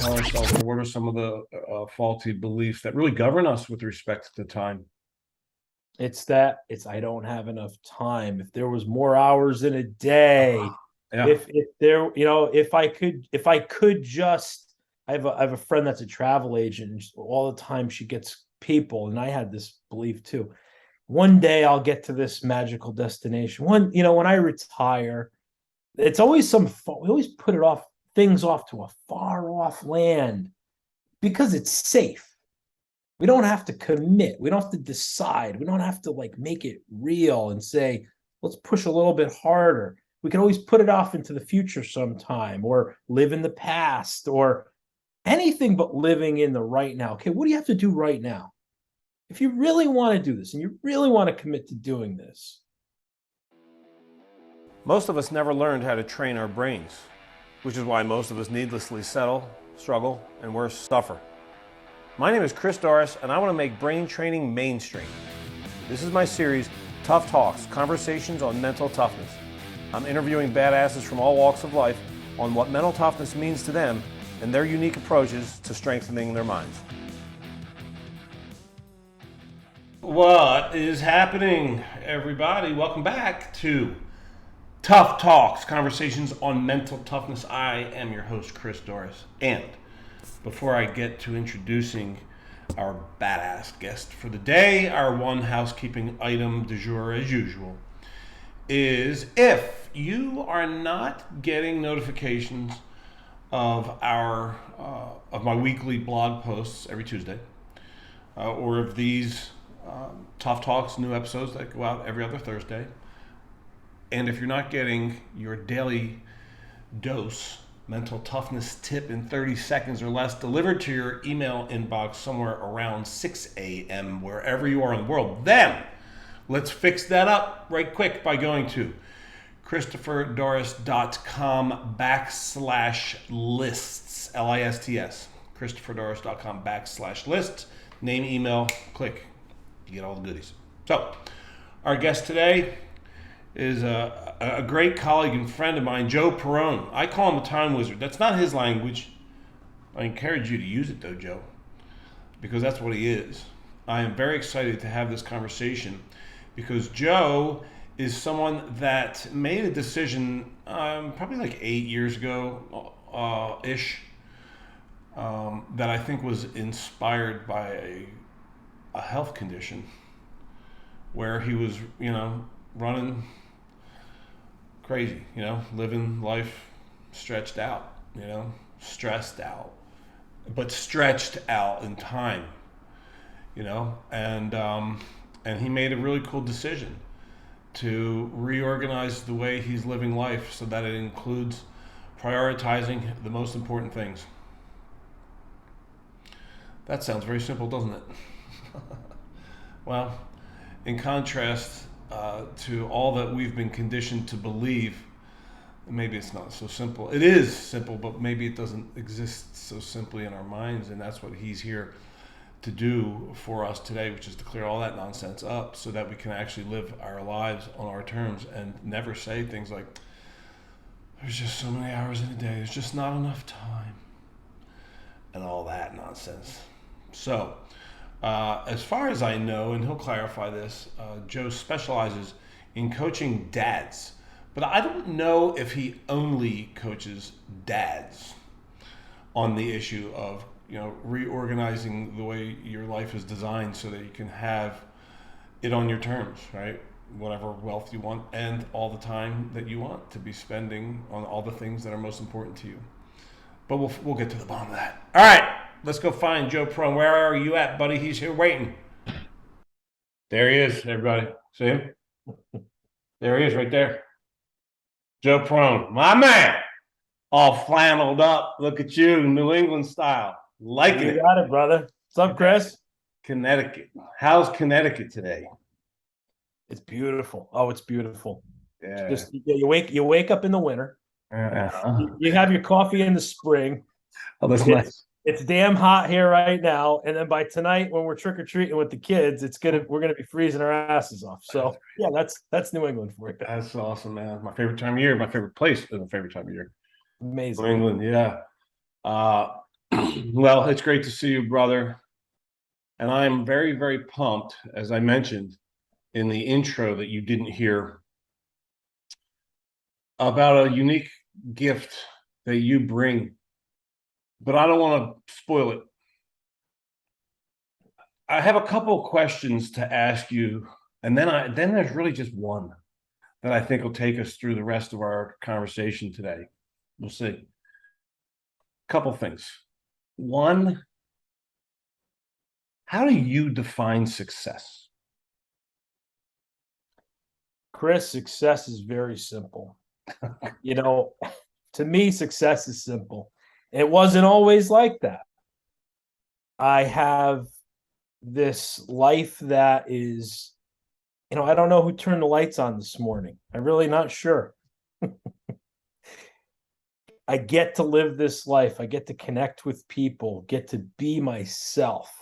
tell ourselves, what are some of the faulty beliefs that really govern us with respect to time? It's I don't have enough time. If there was more hours in a day, Yeah. if there, if I could just I have a friend that's a travel agent, and all the time she gets people, and I had this belief too. One day I'll get to this magical destination. When I retire, it's always we always put it off, things off to a far off land because it's safe. We don't have to commit. We don't have to decide. We don't have to like make it real and say, let's push a little bit harder. We can always put it off into the future sometime or live in the past or anything but living in the right now. Okay, what do you have to do right now? If you really want to do this and you really want to commit to doing this. Most of us never learned how to train our brains, which is why most of us needlessly settle, struggle, and worse, suffer. My name is Chris Doris, and I want to make brain training mainstream. This is my series, Tough Talks, Conversations on Mental Toughness. I'm interviewing badasses from all walks of life on what mental toughness means to them and their unique approaches to strengthening their minds. What is happening, everybody? Welcome back to Tough Talks, Conversations on Mental Toughness. I am your host, Chris Doris. And before I get to introducing our badass guest for the day, our one housekeeping item du jour, as usual, is if you are not getting notifications of of my weekly blog posts every Tuesday, or of these Tough Talks new episodes that go out every other Thursday, and if you're not getting your daily dose mental toughness tip in 30 seconds or less delivered to your email inbox somewhere around 6 a.m. wherever you are in the world, then let's fix that up right quick by going to christopherdoris.com/lists, L-I-S-T-S, christopherdoris.com/lists, name, email, click, you get all the goodies. So our guest today is a great colleague and friend of mine, Joe Perrone. I call him the time wizard. That's not his language. I encourage you to use it though, Joe, because that's what he is. I am very excited to have this conversation because Joe is someone that made a decision probably like 8 years ago ish, that I think was inspired by a health condition where he was, running crazy, living life stretched out, stressed out, but stretched out in time, and he made a really cool decision to reorganize the way he's living life so that it includes prioritizing the most important things. That sounds very simple, doesn't it? Well, in contrast to all that we've been conditioned to believe, maybe it's not so simple. It is simple, but maybe it doesn't exist so simply in our minds, and that's what he's here to do for us today, which is to clear all that nonsense up so that we can actually live our lives on our terms and never say things like, there's just so many hours in a day, there's just not enough time, and all that nonsense. So, as far as I know, and he'll clarify this, Joe specializes in coaching dads. But I don't know if he only coaches dads on the issue of, reorganizing the way your life is designed so that you can have it on your terms, right? Whatever wealth you want and all the time that you want to be spending on all the things that are most important to you. But we'll get to the bottom of that. All right. Let's go find Joe Perrone. Where are you at, buddy? He's here waiting. There he is, everybody. See him? There he is right there. Joe Perrone, my man. All flanneled up. Look at you, New England style. Liking it. You got it, brother. What's up, Chris? Connecticut. How's Connecticut today? It's beautiful. Oh, it's beautiful. Yeah. Just you wake up in the winter. Uh-huh. You have your coffee in the spring. Oh, that's nice. It's damn hot here right now, and then by tonight when we're trick or treating with the kids, we're gonna be freezing our asses off. So yeah, that's New England for you. That's awesome, man. My favorite time of year. My favorite place is my favorite time of year. Amazing. New England, yeah. Well, it's great to see you, brother. And I'm very, very pumped, as I mentioned in the intro that you didn't hear, about a unique gift that you bring. But I don't want to spoil it. I have a couple questions to ask you, and then there's really just one that I think will take us through the rest of our conversation today. We'll see. Couple things. One, how do you define success? Chris, success is very simple. To me, success is simple. It wasn't always like that. I have this life that is, I don't know who turned the lights on this morning. I'm really not sure. I get to live this life. I get to connect with people, get to be myself.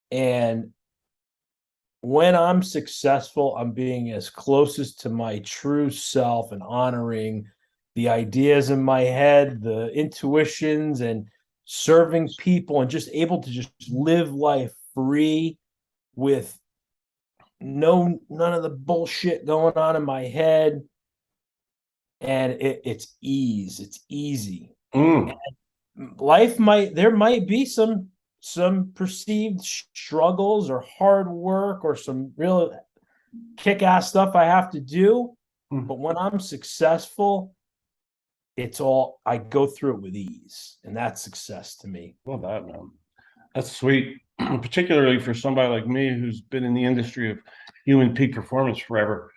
And when I'm successful, I'm being as closest to my true self and honoring the ideas in my head, the intuitions, and serving people, and just able to just live life free with none of the bullshit going on in my head. And it's ease. It's easy. There might be some perceived struggles or hard work or some real kick-ass stuff I have to do. But when I'm successful, I go through it with ease. And that's success to me. Love that, man. That's sweet. Particularly for somebody like me who's been in the industry of human peak performance forever.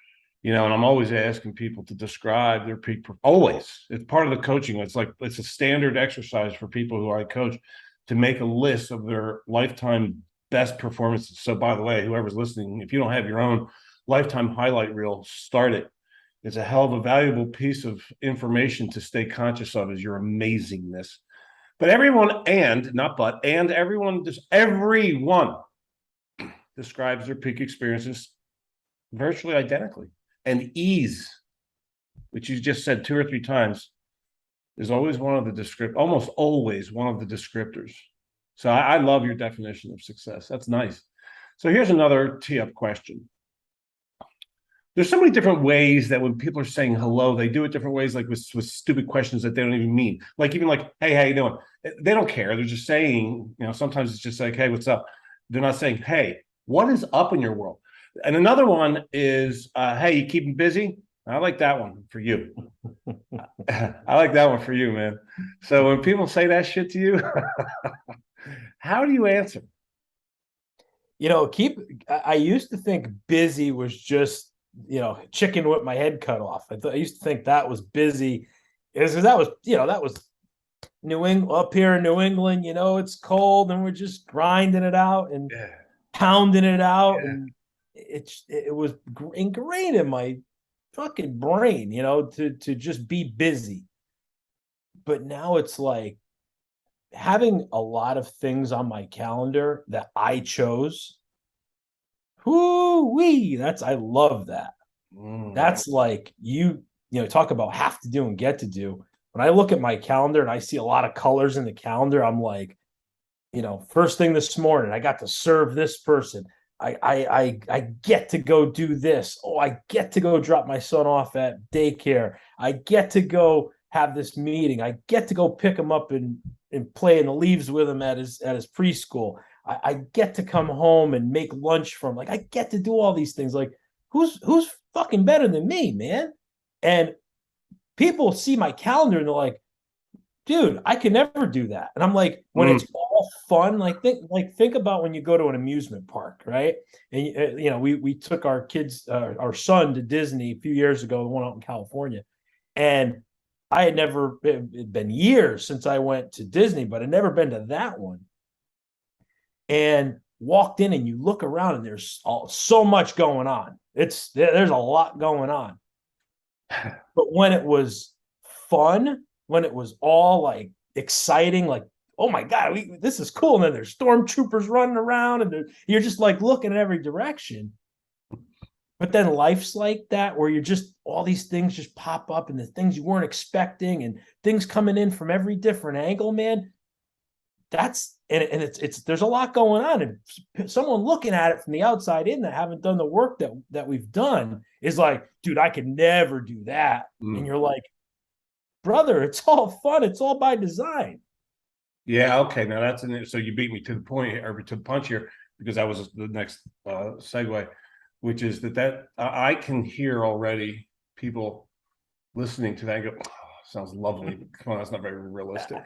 And I'm always asking people to describe their peak. Always. It's part of the coaching. It's a standard exercise for people who I coach to make a list of their lifetime best performances. So by the way, whoever's listening, if you don't have your own lifetime highlight reel, start it. It's a hell of a valuable piece of information to stay conscious of, is your amazingness. But everyone describes their peak experiences virtually identically. And ease, which you just said 2 or 3 times, is almost always one of the descriptors. So I love your definition of success. That's nice. So here's another tee-up question. There's so many different ways that when people are saying hello, they do it different ways, like with stupid questions that they don't even mean. Like even like, hey, how you doing? They don't care. They're just saying, sometimes it's just like, hey, what's up? They're not saying, hey, what is up in your world? And another one is, hey, you keeping busy? I like that one for you. I like that one for you, man. So when people say that shit to you, how do you answer? I used to think busy was just, chicken with my head cut off. I used to think that was busy. That was New England, up here in New England, it's cold and we're just grinding it out and pounding it out. Yeah. And it was ingrained in my fucking brain, to just be busy. But now it's like having a lot of things on my calendar that I chose. I love that. That's like talk about have to do and get to do. When I look at my calendar and I see a lot of colors in the calendar, I'm like, first thing this morning, I got to serve this person. I get to go do this. Oh, I get to go drop my son off at daycare. I get to go have this meeting. I get to go pick him up and play in the leaves with him at his preschool. I get to come home and make lunch for him. Like, I get to do all these things. Like, who's fucking better than me, man? And people see my calendar and they're like, dude, I can never do that. And I'm like, when it's all fun, think about when you go to an amusement park, right? And we took our kids, our son to Disney a few years ago, the one out in California, and I had never it'd been years since I went to Disney, but I'd never been to that one. And walked in, and you look around, and there's so much going on. There's a lot going on. But when it was fun, when it was all like exciting, like, oh my God, this is cool. And then there's stormtroopers running around and you're just like looking in every direction. But then life's like that, where you're just, all these things just pop up and the things you weren't expecting and things coming in from every different angle, man. that's and it's there's a lot going on, and someone looking at it from the outside in that haven't done the work that we've done is like, dude, I could never do that. And you're like, brother, it's all fun, it's all by design. Yeah, okay. Now that's so you beat me to the point or to the punch here, because that was the next segue, which is that I can hear already people listening to that and go, oh, sounds lovely. Come on, that's not very realistic.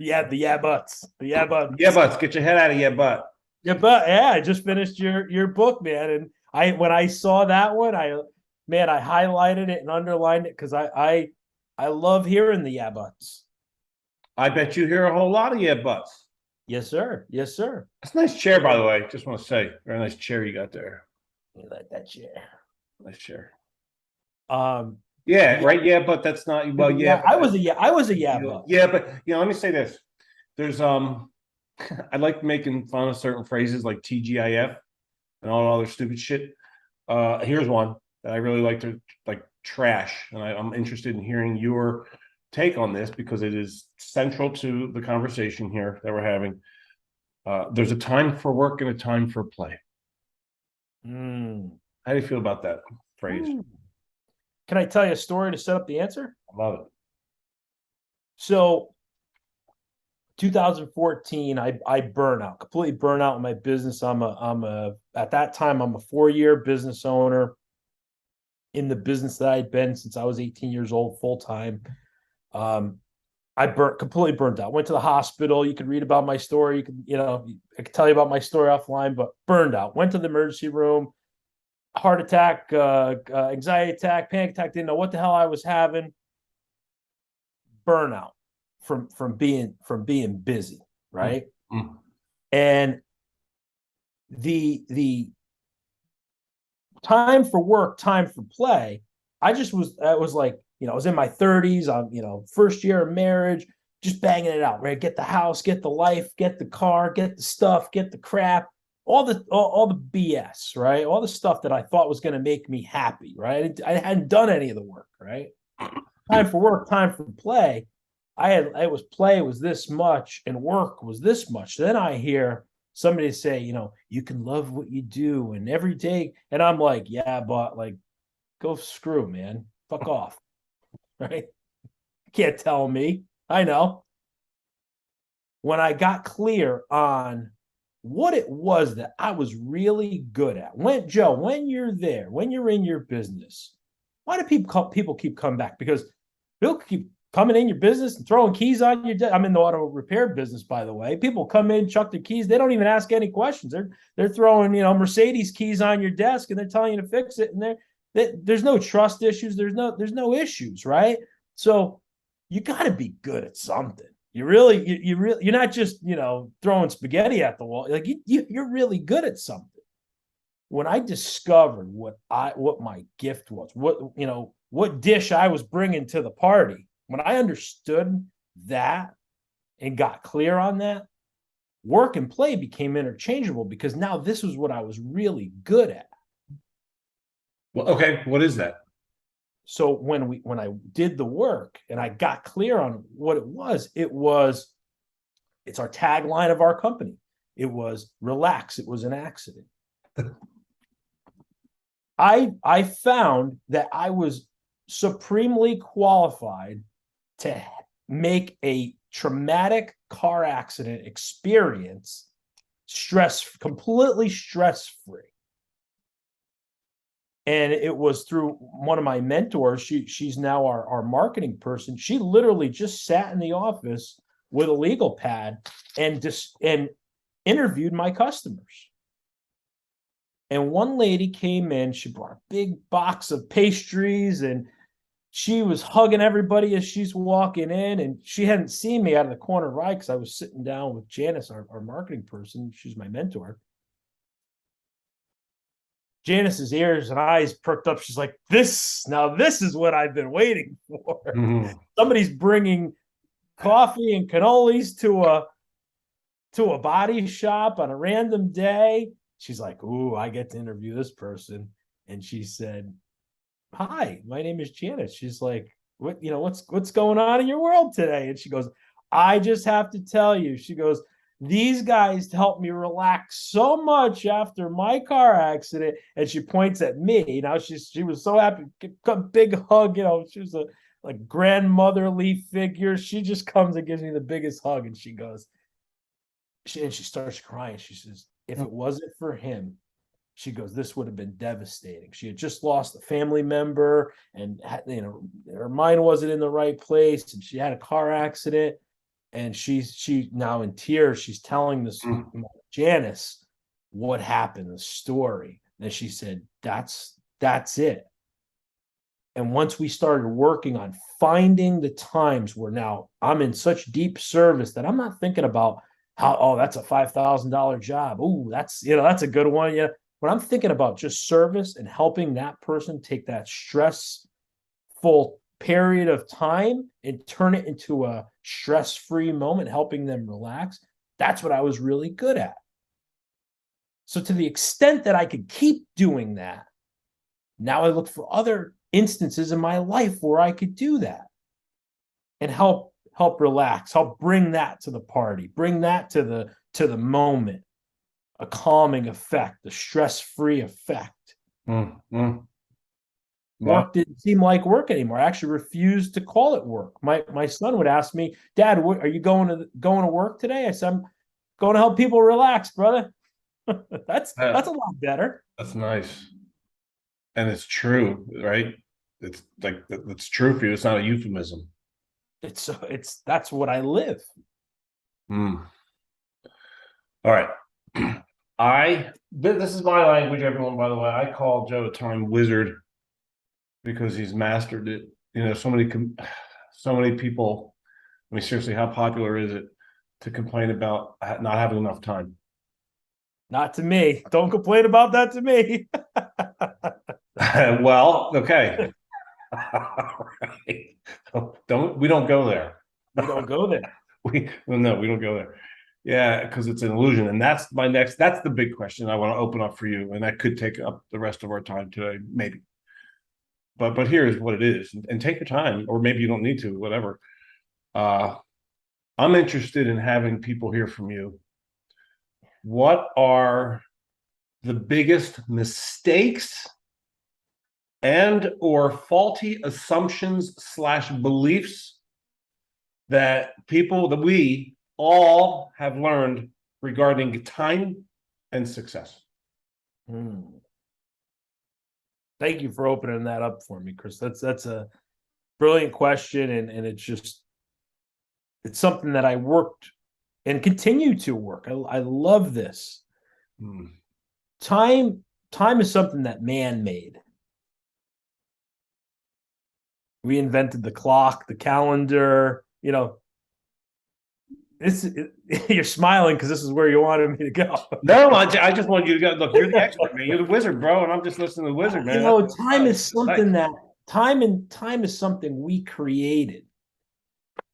Yeah, the yeah buts. The yeah buts. Yeah buts, get your head out of yeah butt. Yeah, but yeah, I just finished your book, man. And when I saw that one, I highlighted it and underlined it because I love hearing the yeah buts. I bet you hear a whole lot of yeah buts. Yes, sir. Yes, sir. That's a nice chair, by the way. Just want to say, very nice chair you got there. You like that chair? Nice chair. Yeah, right. Yeah, but that's not well. Yeah, I was a yeah, but yeah, but let me say this. There's I like making fun of certain phrases like TGIF and all other stupid shit. Here's one that I really like to trash, and I'm interested in hearing your take on this because it is central to the conversation here that we're having. There's a time for work and a time for play. How do you feel about that phrase? Can I tell you a story to set up the answer? I love it. So 2014, I burn out, completely burn out in my business. At that time, I'm a 4-year business owner in the business that I'd been since I was 18 years old, full time. I completely burnt out. Went to the hospital. You could read about my story. You could, I could tell you about my story offline, but burned out. Went to the emergency room. Heart attack, anxiety attack, panic attack. Didn't know what the hell I was having. Burnout from being busy, right? And the time for work, time for play. I was like, I was in my 30s. I'm, first year of marriage, just banging it out, right? Get the house, get the life, get the car, get the stuff, get the crap, all the BS, right? All the stuff that I thought was going to make me happy, right? I hadn't done any of the work, right? Time for work, time for play. Play was this much and work was this much. Then I hear somebody say, you can love what you do and every day. And I'm like, yeah, but go screw, man. Fuck off. Right? Can't tell me. I know. When I got clear on what it was that I was really good at, when you're there, when you're in your business, why do people keep coming back? Because people keep coming in your business and throwing keys on your desk. I'm in the auto repair business, by the way. People come in, chuck their keys. They don't even ask any questions. They're throwing, Mercedes keys on your desk and they're telling you to fix it. And there's no trust issues. There's no issues, right? So you got to be good at something. You're not just, throwing spaghetti at the wall. You're really good at something. When I discovered what my gift was, what dish I was bringing to the party, when I understood that and got clear on that, work and play became interchangeable because now this was what I was really good at. Well, okay, what is that? So when I did the work and I got clear on what it's our tagline of our company. It was relax. It was an accident. I found that I was supremely qualified to make a traumatic car accident experience completely stress-free. And it was through one of my mentors. She's now our marketing person. She literally just sat in the office with a legal pad and interviewed my customers. And one lady came in, she brought a big box of pastries and she was hugging everybody as she's walking in. And she hadn't seen me out of the corner of her eye because I was sitting down with Janice, our marketing person. She's my mentor. Janice's ears and eyes perked up. She's like, this is what I've been waiting for. Somebody's bringing coffee and cannolis to a body shop on a random day. She's like, ooh, I get to interview this person. And she said, hi, my name is Janice. She's like, what's going on in your world today? And she goes, I just have to tell you, she goes, these guys helped me relax so much after my car accident. And she points at me. Now she was so happy, a big hug. She was a like grandmotherly figure. She just comes and gives me the biggest hug, and she goes, and she starts crying. She says, if it wasn't for him, she goes, this would have been devastating. She had just lost a family member, and her mind wasn't in the right place, and she had a car accident. And she now in tears, she's telling this Janice what happened, the story. And she said, that's it. And once we started working on finding the times where now I'm in such deep service that I'm not thinking about how, that's a $5,000 job. Oh, that's a good one. Yeah. But I'm thinking about just service and helping that person take that stressful period of time and turn it into a stress-free moment, helping them relax. That's what I was really good at. So to the extent that I could keep doing that, now I look for other instances in my life where I could do that and help relax, help bring that to the party, bring that to the moment, a calming effect, a stress-free effect. Work didn't seem like work anymore. I actually refused to call it work. My son would ask me, Dad, are you going to work today? I said, I'm going to help people relax, brother. That's a lot better. That's nice. And it's true, right? It's like, it's true for you. It's not a euphemism. That's what I live. All right. This is my language, everyone, by the way. I call Joe a time wizard because he's mastered it. So many people, I mean, seriously, how popular is it to complain about not having enough time? Not to me. Don't complain about that to me. Well, okay. Right. We don't go there. We don't go there. No, we don't go there. Yeah, because it's an illusion. And that's the big question I want to open up for you. And that could take up the rest of our time today, maybe. But here's what it is. And take your time, or maybe you don't need to, whatever. I'm interested in having people hear from you. What are the biggest mistakes and or faulty assumptions / beliefs that we all have learned regarding time and success? Thank you for opening that up for me, Chris. That's a brilliant question, and it's something that I worked and continue to work. I love this. Time is something that man made. We invented the clock, the calendar. You're smiling because this is where you wanted me to go. No, I just want you to go. Look, you're the expert, man. You're the wizard, bro, and I'm just listening to the wizard, man. Time is something time is something we created.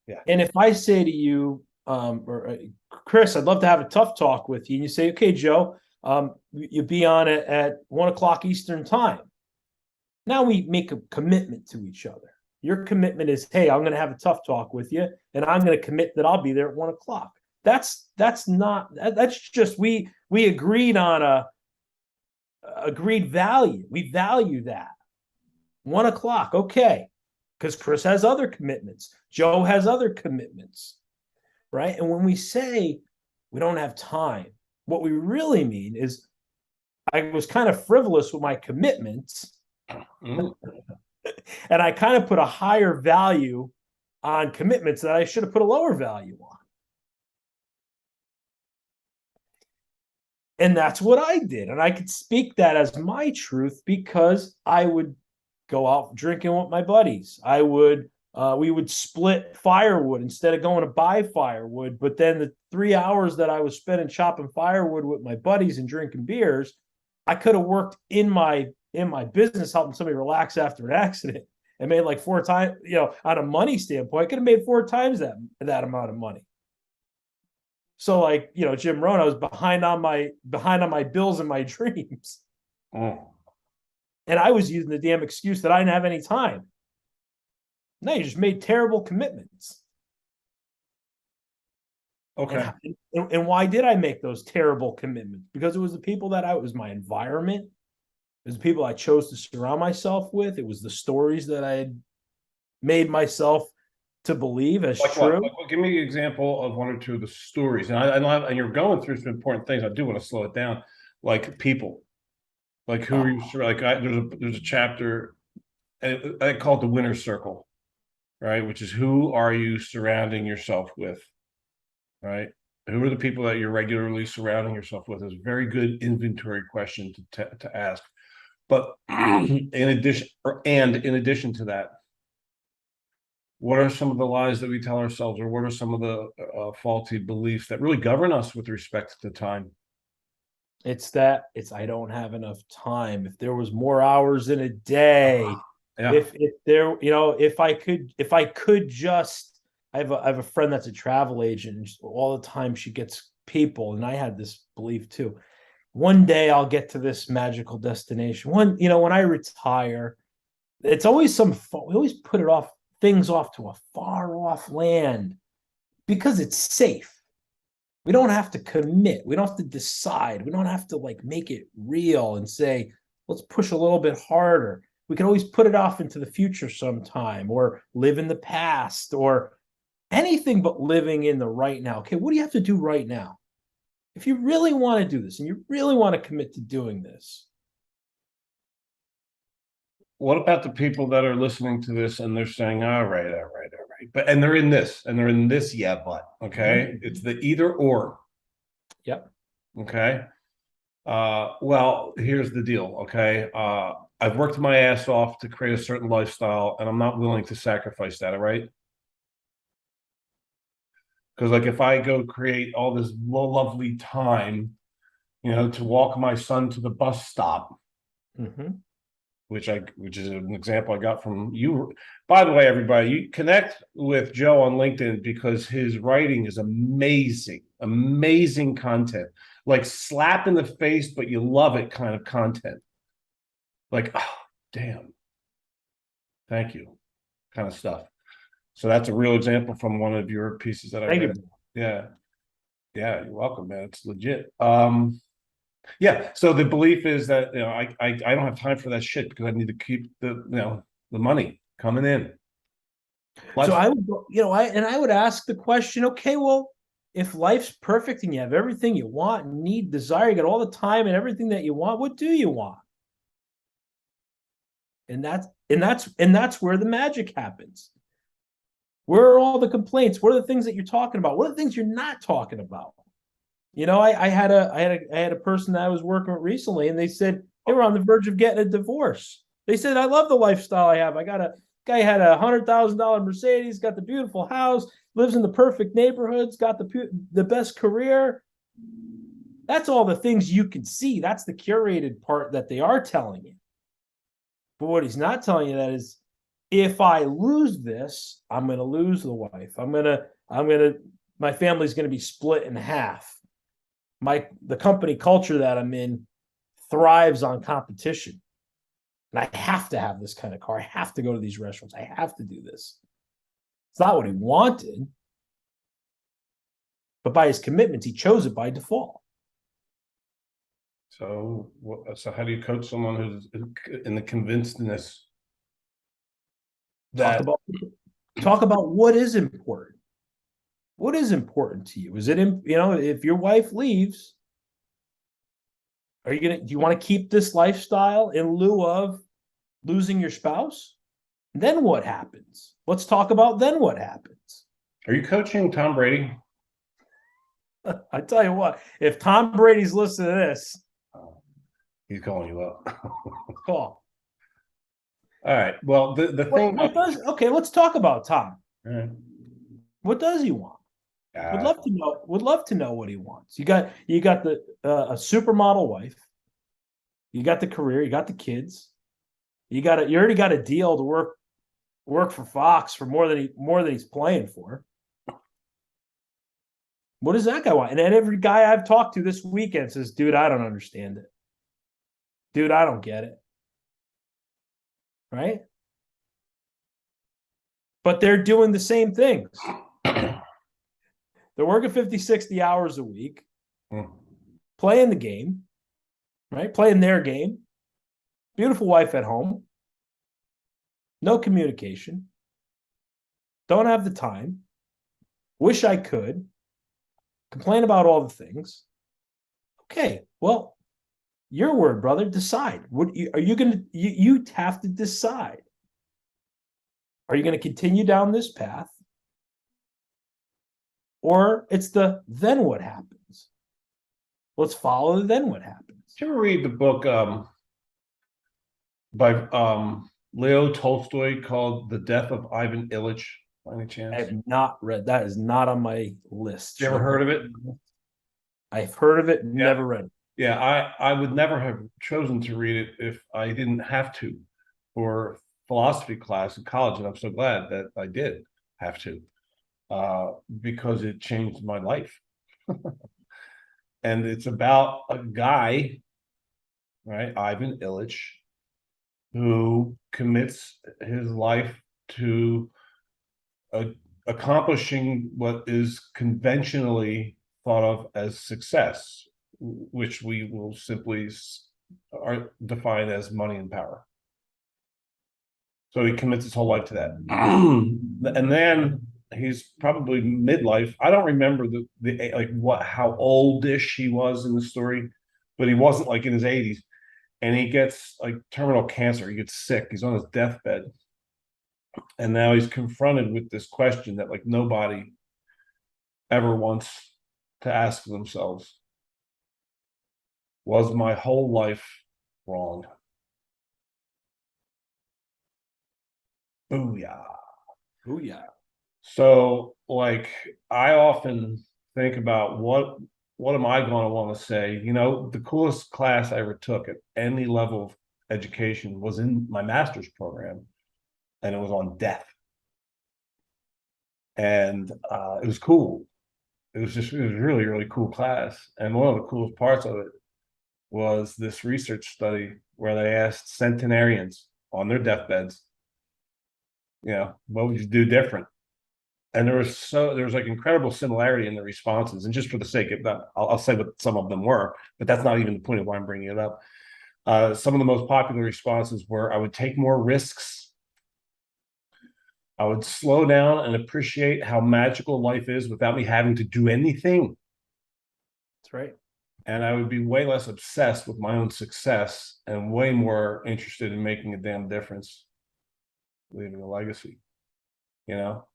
Yeah. And if I say to you, Chris, I'd love to have a tough talk with you, and you say, okay, Joe, you be on it at 1:00 Eastern time. Now we make a commitment to each other. Your commitment is, hey, I'm going to have a tough talk with you, and I'm going to commit that I'll be there at 1:00. That's just we agreed on a agreed value. We value that. 1:00, okay, because Chris has other commitments. Joe has other commitments, right? And when we say we don't have time, what we really mean is I was kind of frivolous with my commitments. And I kind of put a higher value on commitments that I should have put a lower value on. And that's what I did. And I could speak that as my truth because I would go out drinking with my buddies. We would split firewood instead of going to buy firewood. But then the 3 hours that I was spending chopping firewood with my buddies and drinking beers, I could have worked in my business helping somebody relax after an accident and made like 4 times, on a money standpoint, I could have made 4 times that amount of money. So like, Jim Rohn, I was behind on my bills and my dreams. And I was using the damn excuse that I didn't have any time. No, you just made terrible commitments. Okay. And why did I make those terrible commitments? Because it was the people that it was my environment. It was the people I chose to surround myself with. It was the stories that I had made myself to believe as Like true. what? Like what? Give me an example of one or two of the stories. And you're going through some important things. I do want to slow it down. Like people. Like who are you? There's a chapter, and I call it the winner's circle, right? Which is who are you surrounding yourself with, right? Who are the people that you're regularly surrounding yourself with? Is a very good inventory question to ask. But in addition to that, what are some of the lies that we tell ourselves, or what are some of the faulty beliefs that really govern us with respect to time? It's I don't have enough time. If there was more hours in a day, Yeah. if there, if I could just, I have a friend that's a travel agent, and all the time she gets people, and I had this belief too. One day I'll get to this magical destination. When I retire, it's always we always put it off, things off to a far off land because it's safe. We don't have to commit. We don't have to decide. We don't have to make it real and say, let's push a little bit harder. We can always put it off into the future sometime, or live in the past, or anything but living in the right now. Okay, what do you have to do right now? If you really want to do this and you really want to commit to doing this. What about the people that are listening to this and they're saying, all right, but and they're in this, yeah, but okay. Mm-hmm. It's the either or. Yep. Okay. Well, here's the deal. Okay. I've worked my ass off to create a certain lifestyle, and I'm not willing to sacrifice that, all right? Because if I go create all this lovely time, to walk my son to the bus stop, Mm-hmm. which is an example I got from you. By the way, everybody, you connect with Joe on LinkedIn because his writing is amazing content. Like slap in the face, but you love it kind of content. Like, oh, damn. Thank you. Kind of stuff. So that's a real example from one of your pieces that I Thank read. you. Yeah. Yeah, you're welcome, man. It's legit. Yeah. So the belief is that I don't have time for that shit because I need to keep the money coming in. So I would, I would ask the question, okay, well, if life's perfect and you have everything you want, need, desire, you got all the time and everything that you want, what do you want? And that's where the magic happens. Where are all the complaints? What are the things that you're talking about? What are the things you're not talking about? I had a person that I was working with recently, and they said they were on the verge of getting a divorce. They said, I love the lifestyle I have. I got a guy had $100,000 Mercedes, got the beautiful house, lives in the perfect neighborhoods, got the best career. That's all the things you can see. That's the curated part that they are telling you. But what he's not telling you that is, if I lose this, I'm going to lose the wife. My family's going to be split in half. The company culture that I'm in thrives on competition. And I have to have this kind of car. I have to go to these restaurants. I have to do this. It's not what he wanted, but by his commitments, he chose it by default. So how do you coach someone who's in the convincedness that Talk about what is important. What is important to you? Is it, if your wife leaves, do you want to keep this lifestyle in lieu of losing your spouse? Then what happens? Let's talk about then what happens. Are you coaching Tom Brady? I tell you what, if Tom Brady's listening to this, he's calling you up. call. All right. Well, the thing. Okay, let's talk about Tom. Right. What does he want? Would love to know. Would love to know what he wants. You got the a supermodel wife. You got the career. You got the kids. You already got a deal to work for Fox for more than he's playing for. What does that guy want? And then every guy I've talked to this weekend says, dude, I don't understand it. Dude, I don't get it. Right? But they're doing the same things. They're working 50, 60 hours a week, Mm. playing the game, right? Playing their game. Beautiful wife at home. No communication. Don't have the time. Wish I could. Complain about all the things. Okay, well, your word, brother. Decide. What are you going to? You have to decide. Are you going to continue down this path, or it's the then what happens? Let's follow the then what happens. Did you ever read the book by Leo Tolstoy called "The Death of Ivan Ilyich"? By any chance? I have not read that. Is not on my list. You ever heard of it? I've heard of it, never read it. Yeah, I would never have chosen to read it if I didn't have to for philosophy class in college, and I'm so glad that I did have to because it changed my life. And it's about a guy, right, Ivan Ilyich, who commits his life to accomplishing what is conventionally thought of as success, which we will simply define as money and power. So he commits his whole life to that. And then he's probably midlife. I don't remember the like how oldish he was in the story, but he wasn't like in his 80s. And he gets like terminal cancer. He gets sick. He's on his deathbed. And now he's confronted with this question that like nobody ever wants to ask themselves. Was my whole life wrong? Booyah. Booyah. So like I often think about what am I going to want to say? You know, the coolest class I ever took at any level of education was in my master's program, and it was on death. And it was cool. It was really, really cool class. And one of the coolest parts of it was this research study where they asked centenarians on their deathbeds, you know, what would you do different? And there was like incredible similarity in the responses. And just for the sake of that, I'll say what some of them were, but that's not even the point of why I'm bringing it up. Some of the most popular responses were: I would take more risks. I would slow down and appreciate how magical life is without me having to do anything. That's right. And I would be way less obsessed with my own success and way more interested in making a damn difference, leaving a legacy, you know?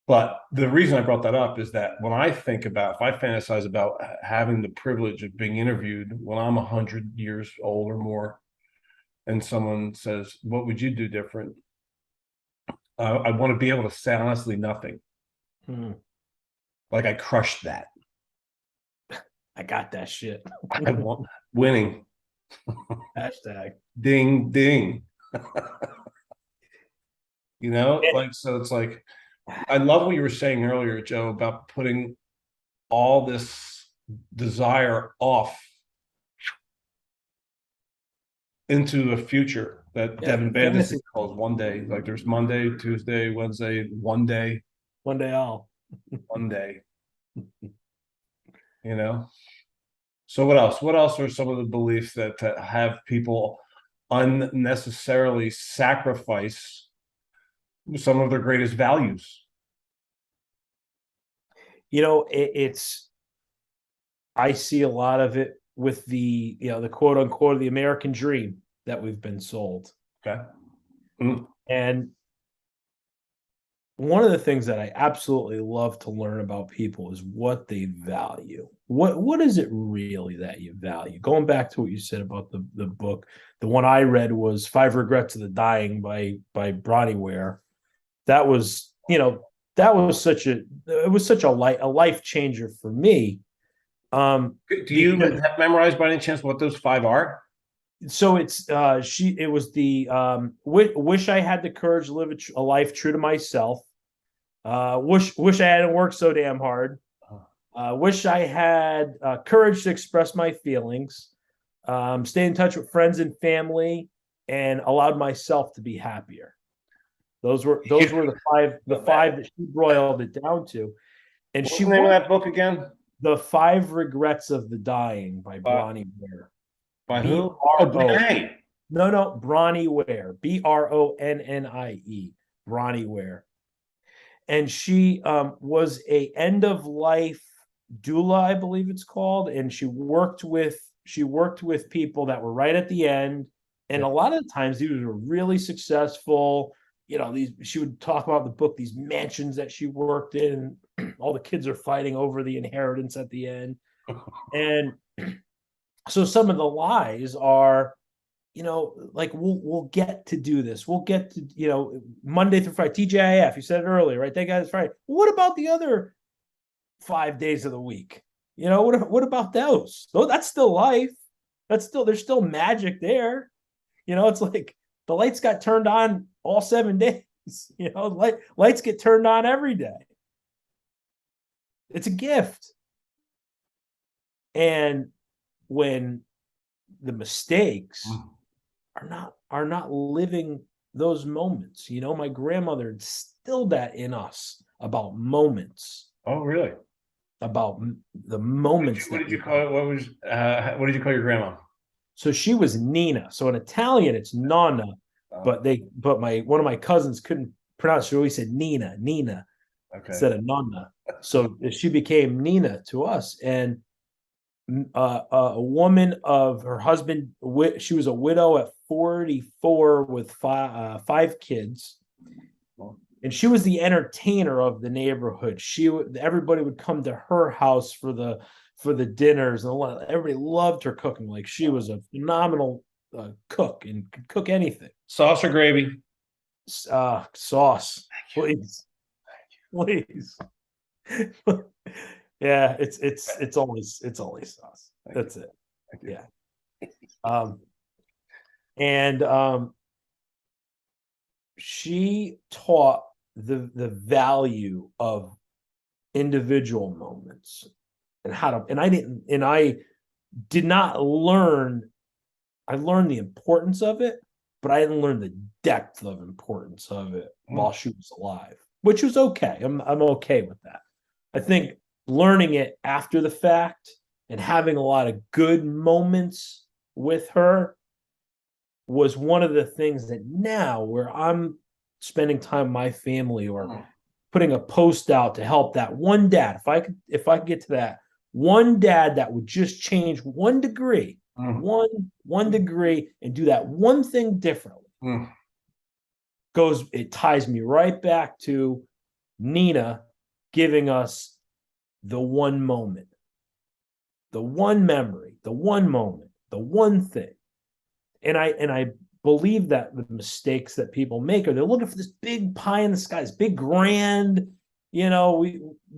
But the reason I brought that up is that when I think about, if I fantasize about having the privilege of being interviewed when I'm 100 years old or more, and someone says, what would you do different? I want to be able to say honestly nothing. Like I crushed that. I got that shit. I want winning. Hashtag. Ding, ding. You know, like, so it's like, I love what you were saying earlier, Joe, about putting all this desire off into a future that Devin Vandis calls one day. Like there's Monday, Tuesday, Wednesday, one day. One day all. One day. You know? So what else? What else are some of the beliefs that have people unnecessarily sacrifice some of their greatest values? You know, I see a lot of it with the, you know, the quote unquote, the American dream that we've been sold. Okay. Mm. And one of the things that I absolutely love to learn about people is what they value. What is it really that you value? Going back to what you said about the book, the one I read was 5 Regrets of the Dying by Bronnie Ware. That was, you know, that was such a life changer for me. Do you have memorized by any chance what those 5 are? So it was the wish I had the courage to live a life true to myself. Wish I hadn't worked so damn hard. Wish I had courage to express my feelings. Stay in touch with friends and family, and allowed myself to be happier. Those were the five that she broiled it down to. And What's she the name of wrote that book again? The Five Regrets of the Dying by By, Bronnie Ware. by who? Oh, B-R-O. Brene. No, Bronnie Ware. Bronnie. Bronnie Ware. And she was a end of life doula, I believe it's called, and she worked with people that were right at the end, and a lot of the times these were really successful. These, she would talk about in the book, these mansions that she worked in, and all the kids are fighting over the inheritance at the end. And so some of the lies are, like we'll get to do this. We'll get to, Monday through Friday, TGIF. You said it earlier, right? They got it Friday. What about the other 5 days of the week? What about those? Oh, that's still life. There's still magic there. It's like the lights got turned on all 7 days. Lights get turned on every day. It's a gift. And when the mistakes are not living those moments. My grandmother instilled that in us about moments. Oh, really? About the moments. What did you call it? What did you call your grandma? So she was Nina. So in Italian, it's Nonna, but one of my cousins couldn't pronounce. She always said Nina, instead of Nonna. So she became Nina to us. And a woman of her husband, she was a widow at 44 with five kids, and she was the entertainer of the neighborhood. Everybody would come to her house for the dinners, and everybody loved her cooking. Like, she was a phenomenal cook and could cook anything. Sauce or gravy? Sauce, please. Yeah, it's always sauce. That's it. Yeah. She taught the value of individual moments and I did not learn. I learned the importance of it, but I didn't learn the depth of importance of it while she was alive, which was okay. I'm okay with that. I think learning it after the fact and having a lot of good moments with her was one of the things that now, where I'm spending time with my family or putting a post out to help that one dad, if I could get to that one dad that would just change 1 degree, one degree, and do that one thing differently, it ties me right back to Nina giving us the one moment, the one memory, the one moment, the one thing. And I believe that the mistakes that people make are they're looking for this big pie in the sky, this big grand,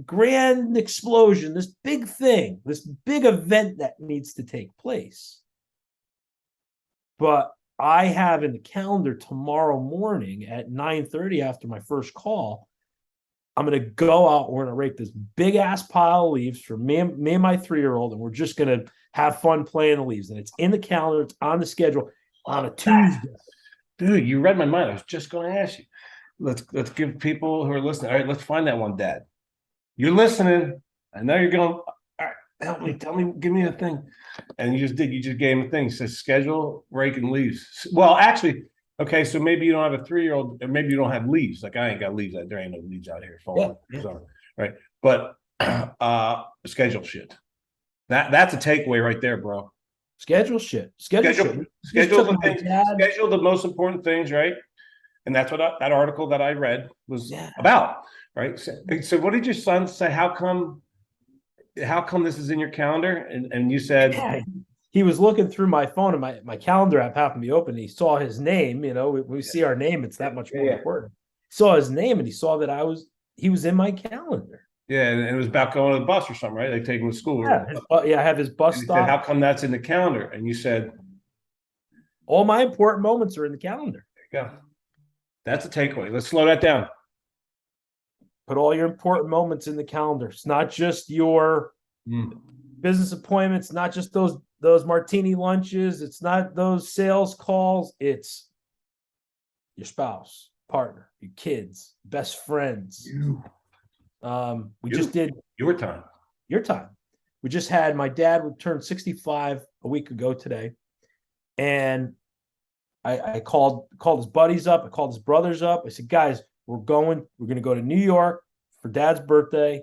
grand explosion, this big thing, this big event that needs to take place. But I have in the calendar tomorrow morning at 9:30 after my first call, I'm going to go out. We're going to rake this big ass pile of leaves for me and my 3-year-old, and we're just going to have fun playing the leaves. And it's in the calendar. It's on the schedule on a Tuesday. Dude, you read my mind. I was just going to ask you. Let's give people who are listening. All right, let's find that one dad. You're listening. I know you're going to. All right, help me. Tell me. Give me a thing. And you just did. You just gave him a thing. It says schedule, rake, and leaves. Well, actually. Okay, so maybe you don't have a 3-year-old, or maybe you don't have leaves. Like, I ain't got leaves. There ain't no leaves out here falling. Yeah. So, right. But schedule shit. That's a takeaway right there, bro. Schedule shit. Schedule the things. Schedule the most important things, right? And that's what that article that I read was about, right? So what did your son say? How come this is in your calendar? And you said he was looking through my phone, and my calendar app happened to be open. He saw his name. We see our name. It's that much more important. He saw his name, and he saw that he was in my calendar. Yeah, and it was about going to the bus or something, right? They take him to school. I have his bus stop. Said, how come that's in the calendar? And you said, all my important moments are in the calendar. There you go. That's a takeaway. Let's slow that down. Put all your important moments in the calendar. It's not just your business appointments, not just those martini lunches. It's not those sales calls. It's your spouse, partner, your kids, best friends. We just did your time. your time. We just had my dad would turn 65 a week ago today. And I called his buddies up. I called his brothers up. I said, guys, we're going to go to New York for dad's birthday.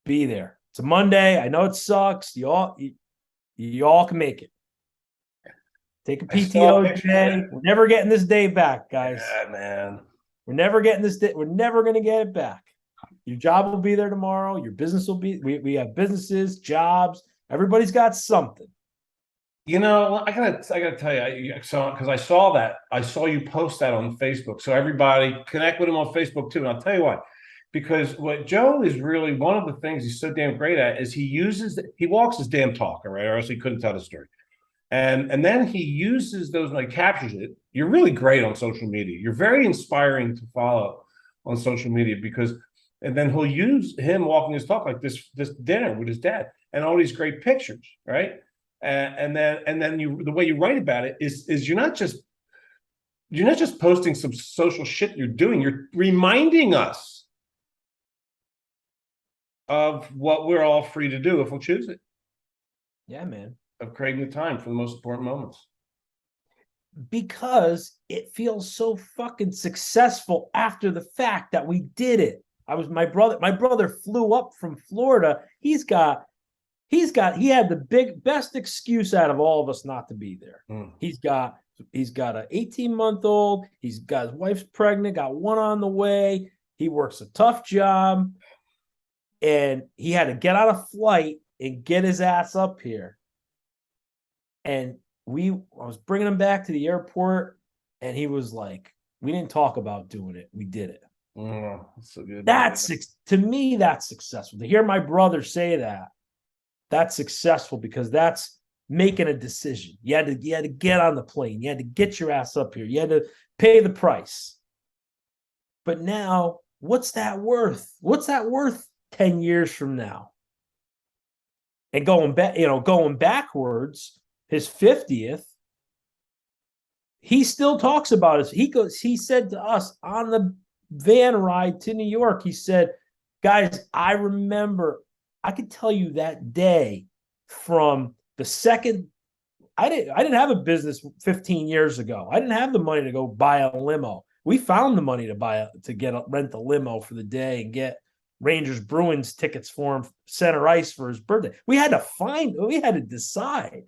Be there. It's a Monday. I know it sucks. You all can make it. Take a PTO day. We're never getting this day back, guys. Yeah, man. We're never getting this day. We're never going to get it back. Your job will be there tomorrow. Your business will be. We have businesses, jobs. Everybody's got something. You know, I gotta tell you, because I saw that. I saw you post that on Facebook. So everybody connect with him on Facebook too. And I'll tell you why. Because what Joe is really, one of the things he's so damn great at is he walks his damn talk, all right, or else he couldn't tell the story. And then he uses those, like, captures it. You're really great on social media. You're very inspiring to follow on social media and then he'll use him walking his talk like this dinner with his dad and all these great pictures, right? And then the way you write about it is you're not just posting some social shit you're doing. You're reminding us of what we're all free to do if we'll choose it. Yeah, man. Of creating the time for the most important moments. Because it feels so fucking successful after the fact that we did it. My brother flew up from Florida. He had the best excuse out of all of us not to be there. He's got an 18-month-old. He's got his wife's pregnant, got one on the way. He works a tough job. And he had to get on a flight and get his ass up here. And I was bringing him back to the airport, and he was like, we didn't talk about doing it. We did it. Oh, that's so good. To me, that's successful. To hear my brother say that, that's successful because that's making a decision. You had to get on the plane. You had to get your ass up here. You had to pay the price. But now, what's that worth? What's that worth 10 years from now? And going backwards, his 50th, he still talks about it. He said to us on the van ride to New York, he said, guys, I remember, I could tell you that day from the second, I didn't have a business 15 years ago. I didn't have the money to go buy a limo. We found the money to rent a limo for the day and get Rangers Bruins tickets for him, center ice for his birthday. We had to decide.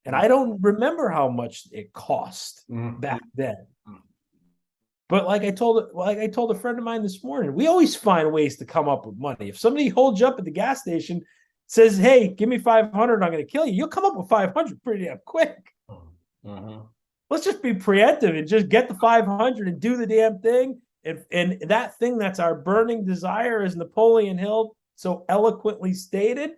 And I don't remember how much it cost back then. But like I told a friend of mine this morning, we always find ways to come up with money. If somebody holds you up at the gas station, says, "Hey, give me 500, I'm going to kill you," you'll come up with 500 pretty damn quick. Let's just be preemptive and just get the 500 and do the damn thing. And that thing that's our burning desire, as Napoleon Hill so eloquently stated,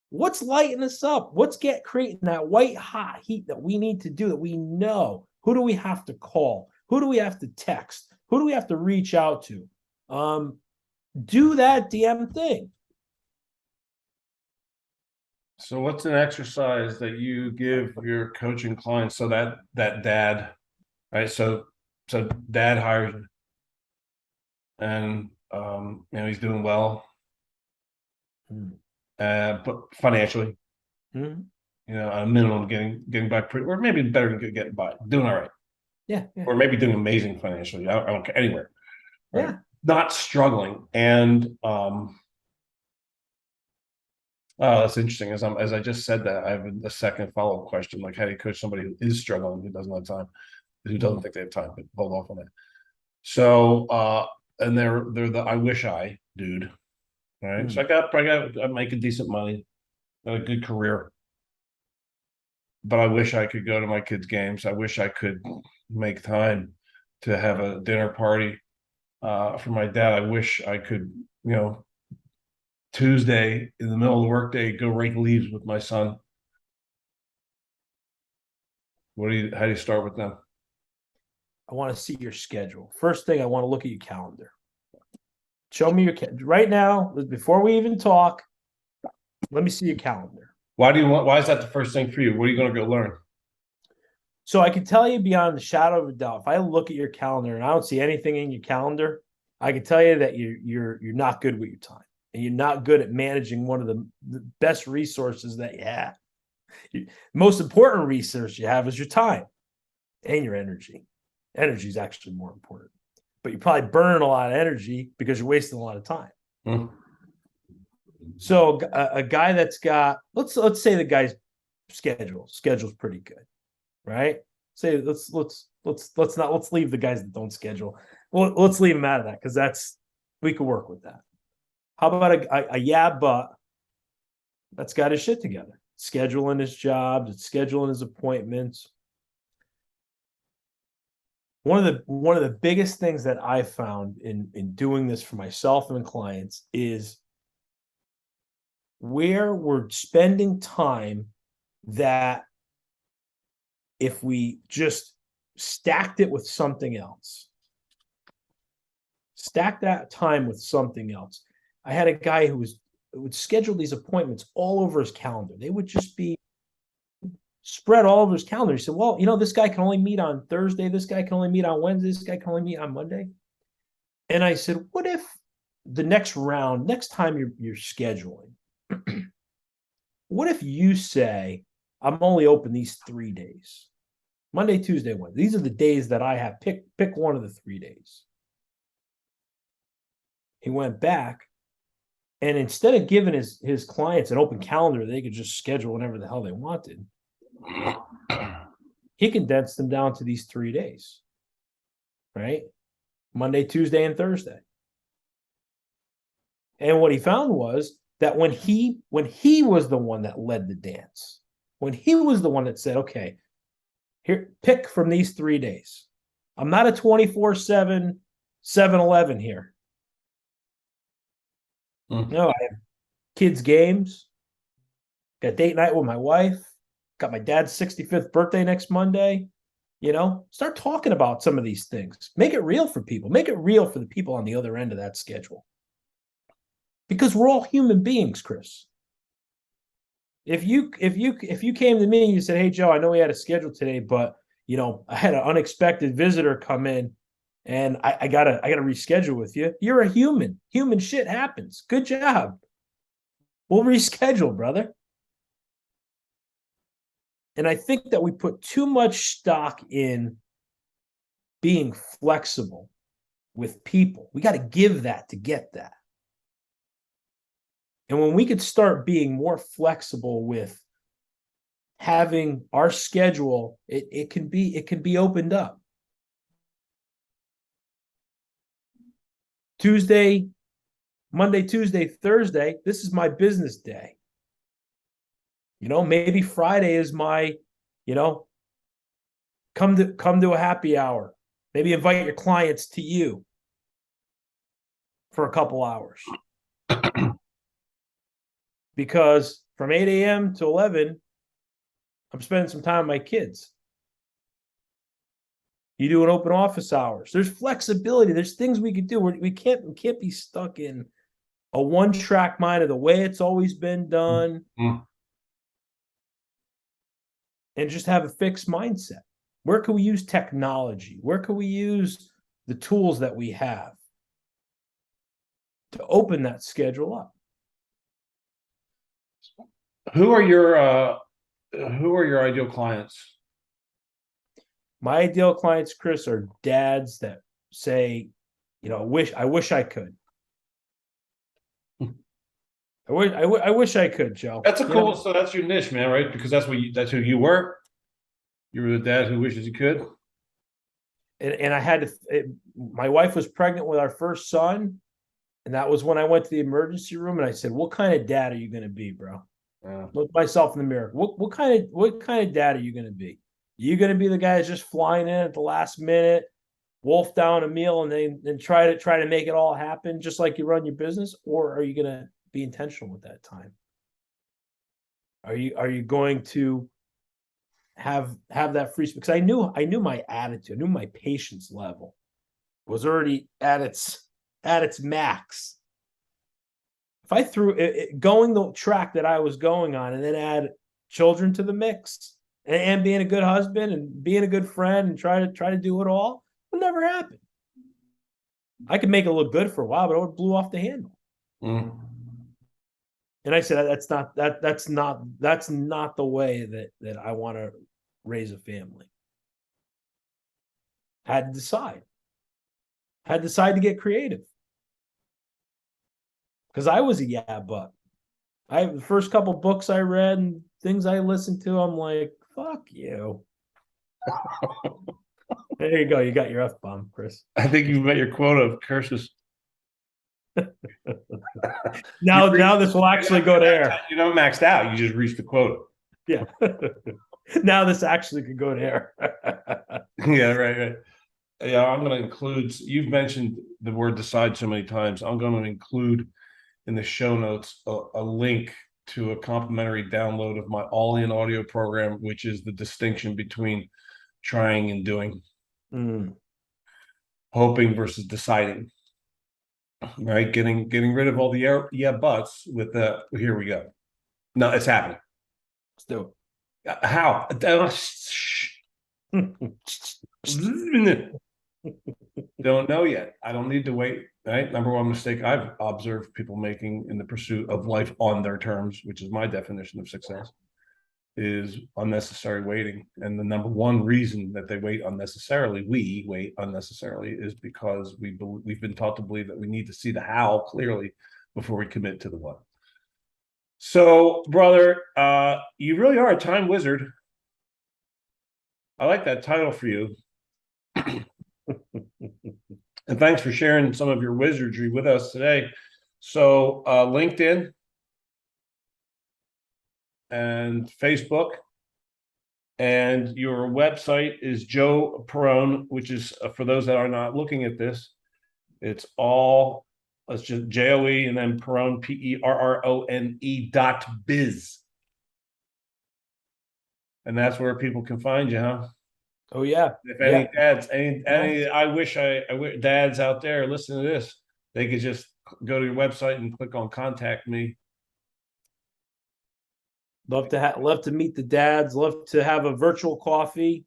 what's lighting us up? What's creating that white hot heat that we need to do, that we know? Who do we have to call? Who do we have to text? Who do we have to reach out to? Do that damn thing. So what's an exercise that you give your coaching clients so that dad, right? So dad hires you and he's doing well. But financially, at a minimum, getting by pretty, or maybe better than getting by, doing all right. Yeah. Or maybe doing amazing financially. I don't care, anywhere. Right? Yeah. Not struggling. And that's interesting. As I just said that, I have a second follow-up question. Like, how do you coach somebody who is struggling, who doesn't have time, who doesn't think they have time, but hold off on that. So and they're the I wish I dude. All right. So I'm making decent money, got a good career. But I wish I could go to my kids' games. I wish I could make time to have a dinner party for my dad. I wish I could, Tuesday in the middle of the workday, go rake leaves with my son. How do you start with them? I want to see your schedule. First thing, I want to look at your calendar. Show me your right now, before we even talk. Let me see your calendar. Why is that the first thing for you? What are you going to go learn? So I can tell you beyond the shadow of a doubt, if I look at your calendar and I don't see anything in your calendar, I can tell you that you're not good with your time. and you're not good at managing one of the best resources that you have. Most important resource you have is your time and your energy. Energy is actually more important, but you probably burn a lot of energy because you're wasting a lot of time. Mm. So a guy that's got, let's say the guy's schedule's pretty good, right? Say let's leave the guys that don't schedule. Well, let's leave them out of that because we could work with that. How about a but that's got his shit together, scheduling his jobs, scheduling his appointments. One of the biggest things that I found in doing this for myself and clients is where we're spending time that if we just stacked it with something else, stack that time with something else. I had a guy who would schedule these appointments all over his calendar. They would just be spread all over his calendar. He said, well, this guy can only meet on Thursday. This guy can only meet on Wednesday. This guy can only meet on Monday. And I said, what if the next time you're scheduling, what if you say, I'm only open these 3 days, Monday, Tuesday, Wednesday. These are the days that I have. Pick one of the 3 days. He went back, and instead of giving his clients an open calendar, they could just schedule whenever the hell they wanted. He condensed them down to these 3 days, right? Monday, Tuesday, and Thursday. And what he found was that when he was the one that led the dance, when he was the one that said, okay, here, pick from these 3 days. I'm not a 24/7 7-Eleven here. No, I have kids' games, got date night with my wife, got my dad's 65th birthday next Monday. Start talking about some of these things. Make it real for people. Make it real for the people on the other end of that schedule. Because we're all human beings, Chris. If you came to me and you said, hey, Joe, I know we had a schedule today, but I had an unexpected visitor come in and I gotta reschedule with you. You're a human. Human shit happens. Good job. We'll reschedule, brother. And I think that we put too much stock in being flexible with people. We got to give that to get that. And when we could start being more flexible with having our schedule, it can be opened up. Monday, Tuesday, Thursday, this is my business day. Maybe Friday is my, come to a happy hour. Maybe invite your clients to you for a couple hours. Because from 8 a.m. to 11, I'm spending some time with my kids. You do an open office hours. There's flexibility. There's things we could do. We can't be stuck in a one-track mind of the way it's always been done. Mm-hmm. And just have a fixed mindset. Where can we use technology? Where can we use the tools that we have to open that schedule up? Who are your ideal clients? My ideal clients, Chris, are dads that say, I wish I could. I wish I could, Joe. That's cool. So that's your niche, man, right? Because that's who you were. You were the dad who wishes he could. And I had to. My wife was pregnant with our first son, and that was when I went to the emergency room and I said, "What kind of dad are you going to be, bro?" Yeah. Look myself in the mirror. What kind of dad are you going to be? Are you going to be the guy that's just flying in at the last minute, wolf down a meal, and then try to make it all happen just like you run your business, or are you going to be intentional with that time? Are you going to have that free space? Because I knew my attitude, I knew my patience level was already at its max. If I threw it going the track that I was going on and then add children to the mix and being a good husband and being a good friend and try to do it all, it would never happen. I could make it look good for a while, but it would blew off the handle. Mm. And I said, that's not the way that I want to raise a family. Had to decide. Had to decide to get creative. Because I was a yeah, but the first couple books I read and things I listened to, I'm like, fuck you. There you go. You got your F-bomb, Chris. I think you've met your quota of curses. Now this will actually go to air. You know, maxed out. You just reached the quota. Yeah. Now this actually could go to air. Yeah, right. Yeah, I'm going to include, you've mentioned the word decide so many times. I'm going to include in the show notes a link to a complimentary download of my all-in audio program, which is the distinction between trying and doing, hoping versus deciding. Right, getting rid of all the yeah buts with the here we go. No, it's happening. Let's do it. How? Don't know yet. I don't need to wait. Right. Number one mistake I've observed people making in the pursuit of life on their terms, which is my definition of success, is unnecessary waiting. And the number one reason that they wait unnecessarily, we wait unnecessarily, is because we've been taught to believe that we need to see the how clearly before we commit to the what. So, brother, you really are a time wizard. I like that title for you. And thanks for sharing some of your wizardry with us today. So, LinkedIn and Facebook, and your website is Joe Perrone, which is for those that are not looking at this, it's all, let's just JOE and then Perrone, PERRONE.biz. And that's where people can find you, huh? Oh yeah. If any dads, any I wish dads out there listen to this, they could just go to your website and click on contact me. Love to meet the dads. Love to have a virtual coffee,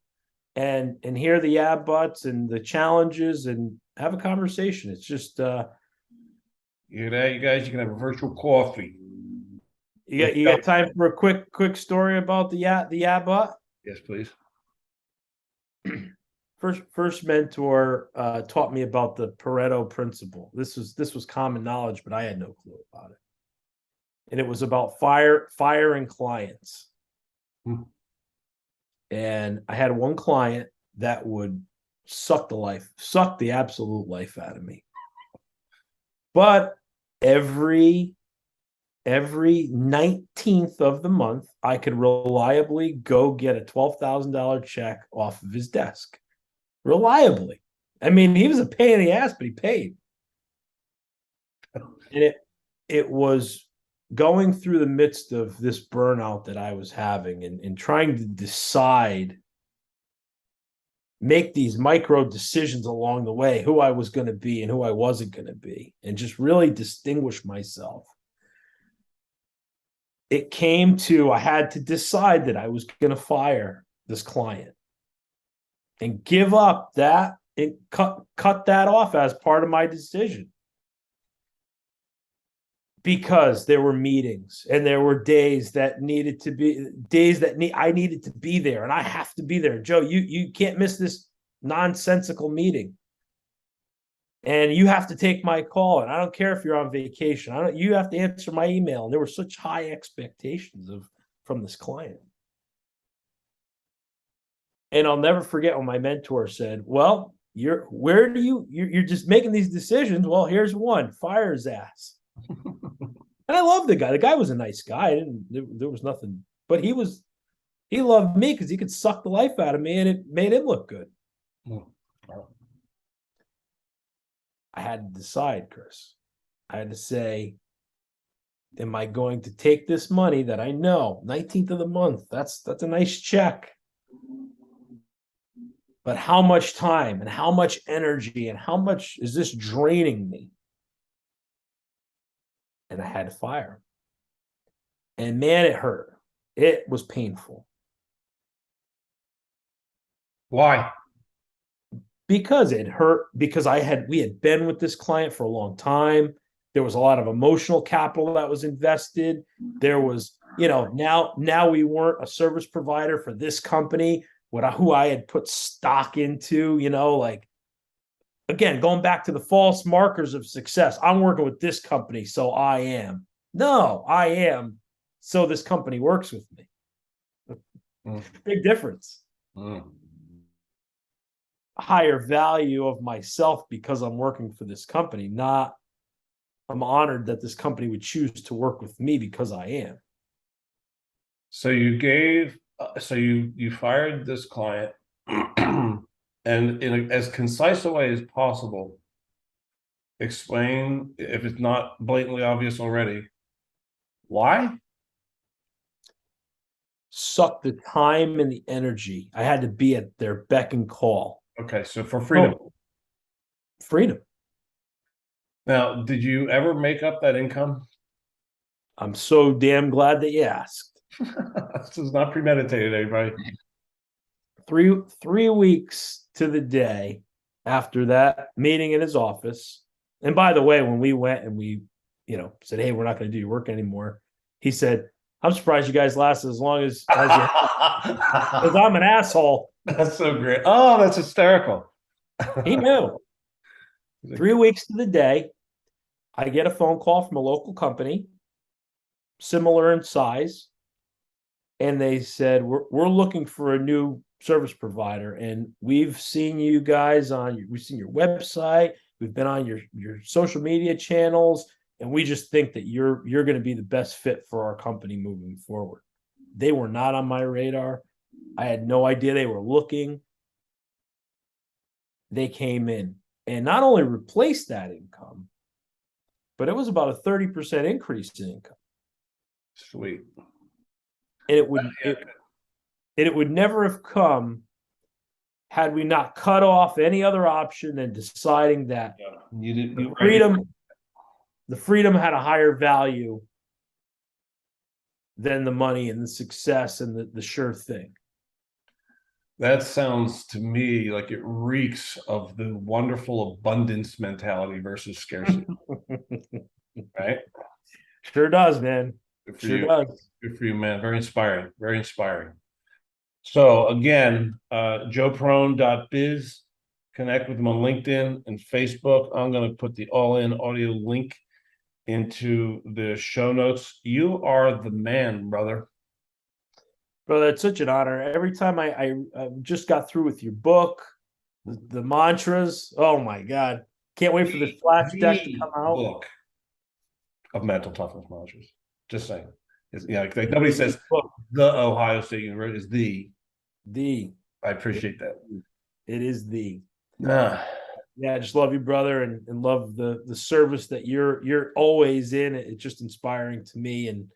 and hear the yeah buts and the challenges and have a conversation. It's just you guys, you can have a virtual coffee. You got time for a quick story about the yeah butt? Yes, please. First mentor taught me about the Pareto principle. This was common knowledge, but I had no clue about it. And it was about firing clients. And I had one client that would suck the absolute life out of me. But every 19th of the month, I could reliably go get a $12,000 check off of his desk. Reliably. I mean, he was a pain in the ass, but he paid. And it was going through the midst of this burnout that I was having and trying to decide, make these micro decisions along the way, who I was going to be and who I wasn't going to be, and just really distinguish myself. It came to, I had to decide that I was going to fire this client and give up that and cut that off as part of my decision. Because there were meetings and there were days that I needed to be there, and I have to be there. Joe, you can't miss this nonsensical meeting. And you have to take my call, and I don't care if you're on vacation. You have to answer my email. And there were such high expectations from this client. And I'll never forget when my mentor said, "Well, you're just making these decisions. Well, here's one: fire his ass." And I love the guy. The guy was a nice guy. There was nothing, but he loved me because he could suck the life out of me, and it made him look good. I had to decide, Chris. I had to say, am I going to take this money that I know, 19th of the month, that's a nice check. But how much time and how much energy and how much is this draining me? And I had to fire. And man, it hurt. It was painful. Why? Because it hurt, because we had been with this client for a long time. There was a lot of emotional capital that was invested. There was, now we weren't a service provider for this company, who I had put stock into, like, again, going back to the false markers of success. I'm working with this company, so I am. No, I am, so this company works with me. Big difference. Higher value of myself because I'm working for this company, not I'm honored that this company would choose to work with me because I am. So you fired this client, and in as concise a way as possible, explain, if it's not blatantly obvious already, why? Suck the time and the energy. I had to be at their beck and call. Okay, so for freedom. Freedom. Now, did you ever make up that income? I'm so damn glad that you asked. This is not premeditated, everybody. 3 weeks to the day after that meeting in his office. And by the way, when we went and we, said, hey, we're not going to do your work anymore, he said, I'm surprised you guys lasted as long as you, because I'm an asshole. That's so great. Oh, that's hysterical. He knew. 3 weeks to the day, I get a phone call from a local company, similar in size, and they said, we're looking for a new service provider, and we've seen you guys we've seen your website, we've been on your social media channels, and we just think that you're going to be the best fit for our company moving forward. They were not on my radar. I had no idea they were looking. They came in and not only replaced that income, but it was about a 30% increase in income. Sweet. And it would never have come had we not cut off any other option than deciding that the freedom had a higher value than the money and the success and the sure thing. That sounds to me like it reeks of the wonderful abundance mentality versus scarcity. Right? Sure does, man. Sure does. Good for you, man. Very inspiring. Very inspiring. So again, joeperrone.biz. Connect with them on LinkedIn and Facebook. I'm going to put the all-in audio link into the show notes. You are the man, brother. Brother, it's such an honor. Every time I just got through with your book, the mantras. Oh my God. Can't wait for the flash deck to come out. Book of mental toughness mantras. Just saying. Like nobody says the Ohio State University is the. I appreciate that. It is the. Yeah, I just love you, brother, and love the service that you're always in. It's just inspiring to me, and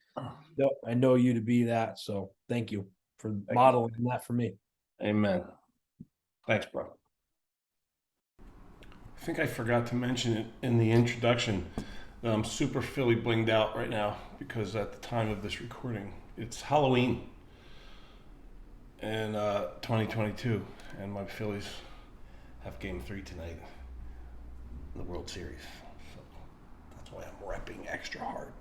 I know you to be that. So thank you for modeling that for me. Amen. Thanks, bro. I think I forgot to mention it in the introduction that I'm super Philly blinged out right now because at the time of this recording, it's Halloween in 2022, and my Phillies have Game 3 tonight in the World Series. So that's why I'm repping extra hard.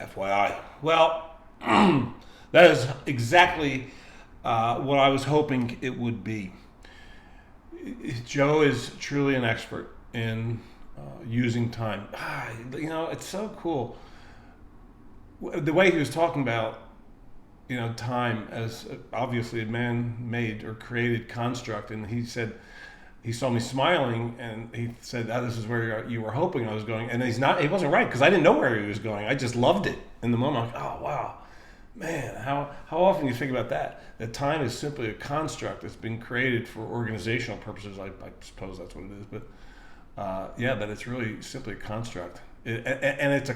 FYI. Well, that is exactly what I was hoping it would be. Joe is truly an expert in using time. It's so cool. The way he was talking about, time as obviously a man-made or created construct, and he said he saw me smiling, and he said, "This is where you were hoping I was going." And he wasn't right, because I didn't know where he was going. I just loved it in the moment. I'm like, oh wow, man, how often do you think about that? That time is simply a construct that's been created for organizational purposes. I suppose that's what it is, but that it's really simply a construct. And it's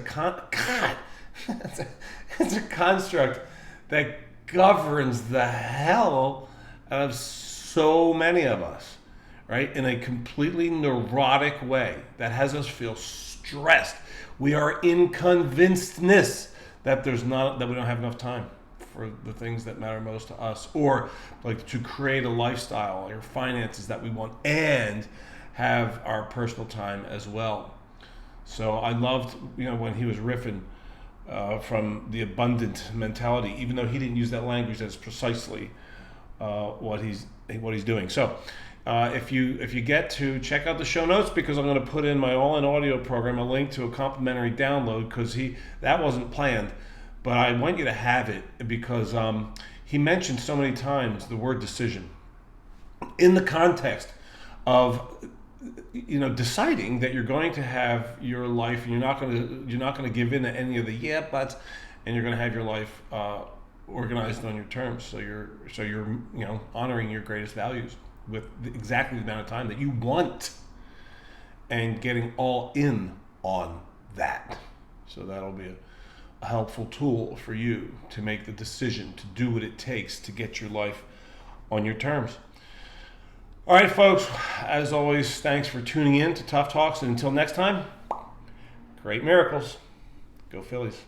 it's a construct that governs the hell out of so many of us, right? In a completely neurotic way that has us feel stressed. We are in convincedness that we don't have enough time for the things that matter most to us, or like to create a lifestyle or finances that we want and have our personal time as well. So I loved, when he was riffing from the abundant mentality, even though he didn't use that language, that's precisely what he's doing. So if you get to check out the show notes, because I'm going to put in my all-in audio program a link to a complimentary download, because that wasn't planned, but I want you to have it because he mentioned so many times the word decision in the context of deciding that you're going to have your life, and you're not going to give in to any of the yeah buts, and you're going to have your life organized on your terms. So you're honoring your greatest values with exactly the amount of time that you want, and getting all in on that. So that'll be a helpful tool for you to make the decision to do what it takes to get your life on your terms. All right, folks, as always, thanks for tuning in to Tough Talks, and until next time, great miracles. Go Phillies.